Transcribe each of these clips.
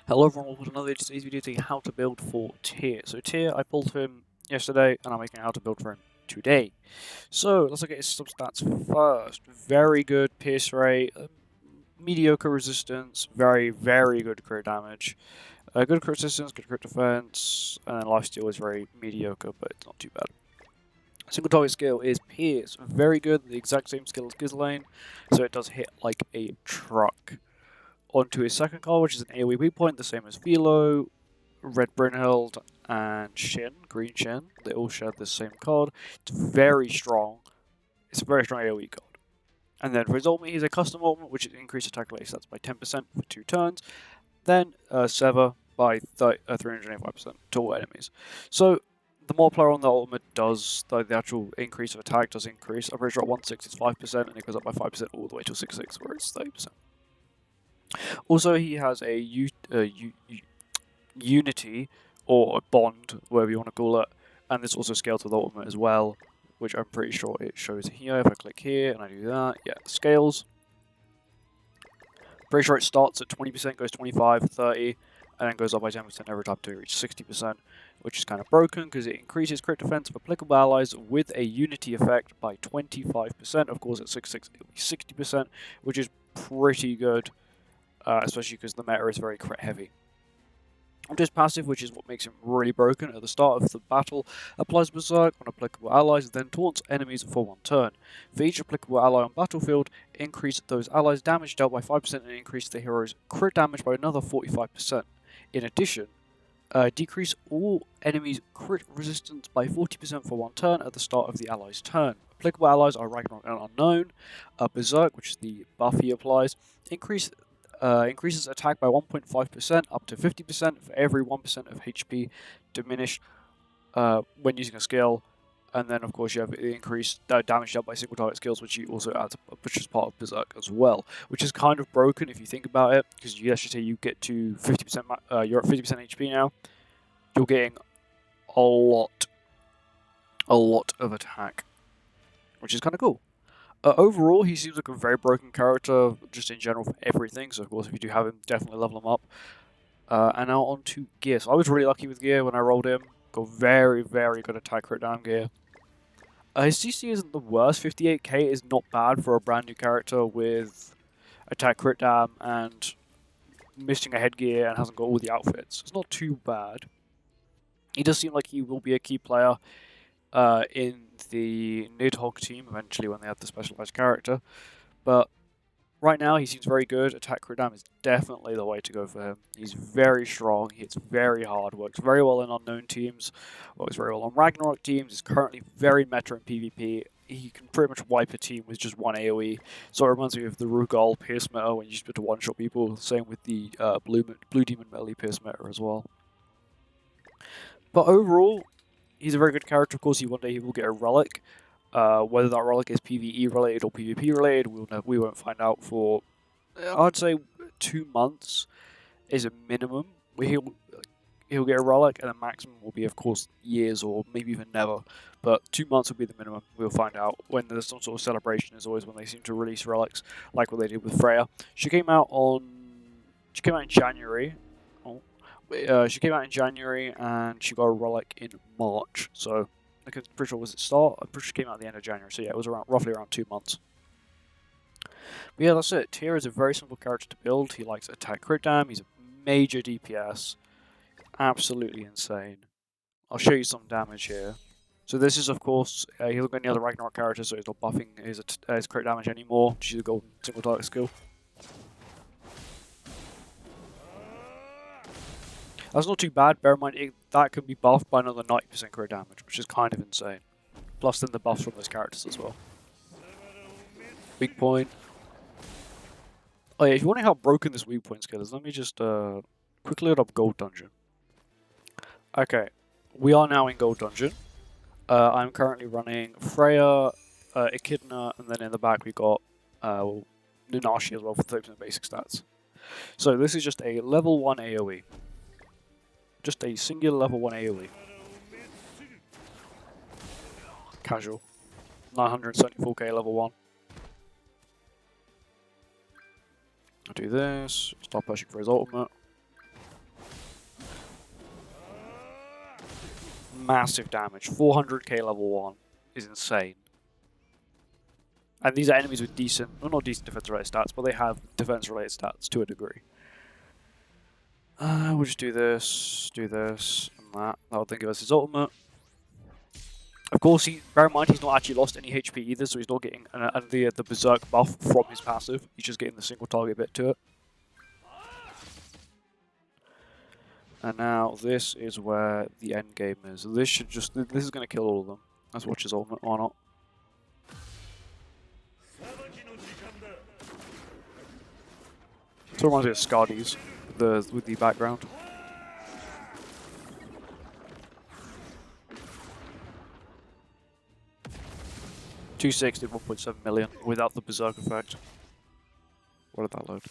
Hello everyone, welcome to another today's video to how to build for Tyr. So Tyr, I pulled him yesterday and I'm making how to build for him today. So let's look at his substats first. Very good pierce rate, mediocre resistance, very good crit damage, good crit resistance, good crit defense, and then lifesteal is very mediocre but it's not too bad. Single target skill is Pierce, very good, the exact same skill as Ghislaine, so it does hit like a truck. Onto his second card, which is an AoE weak point, the same as Philo, Red Brynhild, and Shin, Green Shin. They all share the same card. It's very strong. It's a very strong AoE card. And then for his ultimate, he's a custom ultimate, which is increased attack rate stats by 10% for 2 turns. Then Sever by 385% to all enemies. So the more player on the ultimate does, the actual increase of attack does increase. I'm pretty sure at 1/6 it's 5%, and it goes up by 5% all the way to 6/6, where it's 30%. Also, he has a unity, or a bond, whatever you want to call it, and this also scales with ultimate as well, which I'm pretty sure it shows here. If I click here and I do that, yeah, it scales. Pretty sure it starts at 20%, goes 25, 30, and then goes up by 10% every time to reach 60%, which is kind of broken because it increases crit defense of applicable allies with a unity effect by 25%. Of course, at 6/6 it'll be 60%, which is pretty good. Especially because the meta is very crit heavy. Onto his passive, which is what makes him really broken. At the start of the battle, applies Berserk on applicable allies, then taunts enemies for 1 turn. For each applicable ally on battlefield, increase those allies' damage dealt by 5% and increase the hero's crit damage by another 45%. In addition, decrease all enemies' crit resistance by 40% for 1 turn at the start of the ally's turn. Applicable allies are Ragnarok and Unknown. Berserk, which is the buff he applies, increases attack by 1.5% up to 50% for every 1% of HP diminished when using a skill. And then, of course, you have the increased damage dealt by single target skills, which you also add, which is part of Berserk as well, which is kind of broken if you think about it, because let's just say you get to 50%, you're at 50% HP now, you're getting a lot of attack, which is kind of cool. Overall, he seems like a very broken character, just in general for everything. So, of course, if you do have him, definitely level him up. And now on to gear. So I was really lucky with gear when I rolled him. Got very good attack crit down gear. His CC isn't the worst. 58k is not bad for a brand new character with attack crit dam and missing a headgear and hasn't got all the outfits. It's not too bad. He does seem like he will be a key player in the Nidhogg team eventually when they have the specialized character. But right now he seems very good. Attack crit dam is definitely the way to go for him. He's very strong, he hits very hard, works very well in unknown teams, works very well on Ragnarok teams, is currently very meta in PvP. He can pretty much wipe a team with just one AoE. So it reminds me of the Rugal Pierce meta when you just to one-shot people. Same with the Blue Demon melee Pierce meta as well. But overall, he's a very good character. Of course, one day he will get a Relic. Whether that Relic is PvE related or PvP related, we won't find out for, I'd say, 2 months is a minimum. He'll get a Relic, and the maximum will be, of course, years or maybe even never. But 2 months will be the minimum. We'll find out when there's some sort of celebration. Is always when they seem to release relics, like what they did with Freya. She came out in January. She came out in January, and she got a Relic in March. So, I'm pretty sure was it start? I'm pretty sure she came out at the end of January. So yeah, it was roughly around 2 months. But yeah, that's it. Tyr is a very simple character to build. He likes attack crit dam. He's a major DPS. Absolutely insane. I'll show you some damage here. So this is, of course, he doesn't got any other Ragnarok characters, so he's not buffing his crit damage anymore, which is a golden single target skill. That's not too bad. Bear in mind, that can be buffed by another 90% crit damage, which is kind of insane. Plus then the buffs from those characters as well. Weak point. Oh yeah, if you want to know how broken this weak point skill is, let me just quickly load up Gold Dungeon. Okay, we are now in Gold Dungeon. I'm currently running Freya, Echidna, and then in the back we got Nunashi as well for 30% basic stats. So this is just a level 1 AoE. Just a singular level 1 AoE. Casual. 974k level 1. I'll do this, start pushing for his ultimate. massive damage. 400k level 1 is insane. And these are enemies with decent, well, not decent defense-related stats, but they have defense-related stats to a degree. We'll just do this, and that. That'll then give us his ultimate. Of course, bear in mind he's not actually lost any HP either, so he's not getting the Berserk buff from his passive. He's just getting the single target bit to it. And now this is where the end game is. This is going to kill all of them. Let's watch his ultimate, why not? So it reminds me of Scardy's, with the background. $260, 1.7 million without the Berserk effect. What did that load?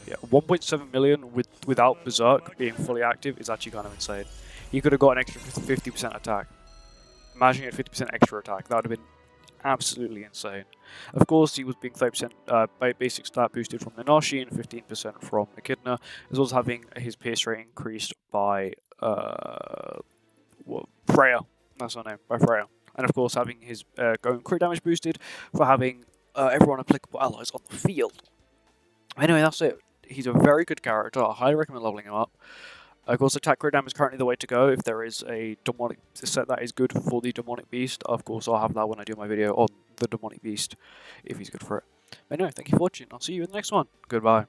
Yeah, 1.7 million without Berserk being fully active is actually kind of insane. He could have got an extra 50% attack. Imagine you had 50% extra attack. That would have been absolutely insane. Of course, he was being 30% basic stat boosted from Nanashi and 15% from Echidna, as well as having his pierce rate increased by Freya. That's her name, by Freya. And of course, having his going crit damage boosted for having everyone applicable allies on the field. Anyway, that's it. He's a very good character. I highly recommend leveling him up. Of course, attack crit damage is currently the way to go. If there is a demonic set that is good for the demonic beast, of course, I'll have that when I do my video on the demonic beast, if he's good for it. But anyway, thank you for watching. I'll see you in the next one. Goodbye.